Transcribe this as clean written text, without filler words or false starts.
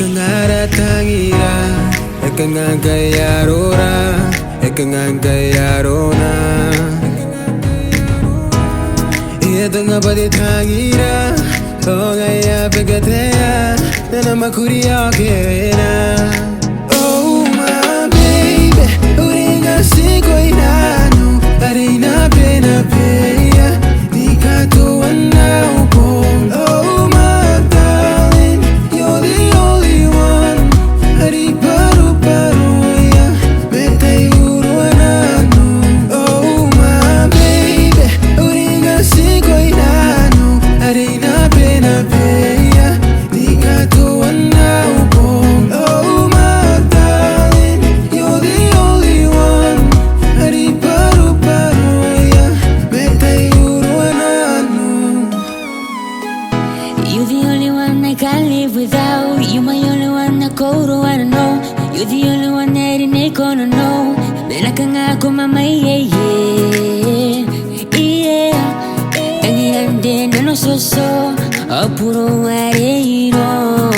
Ekangara tangira, ekanganga yarora, ekanganga yarona. Iyatunga padi tangira, tonga ya pegatea, nana makuria kena. Oh my baby, uringa siko inano, arena pena peya, dikato wana upon. Oh my darling, you're the only one. Hari paru paru ya, metai uru anano. Oh my baby, uringa siko inano, arena pena peya, dikato wana upon. Oh my darling, you're the only one. Hari paru paru ya, metai uru anano. You're the only one I can't live without. You're my only one I go to wanna know. You're the only one that I gonna know. Menaka nga ako mama, yeah, yeah, yeah. Tangiran din ano so apuro areiro.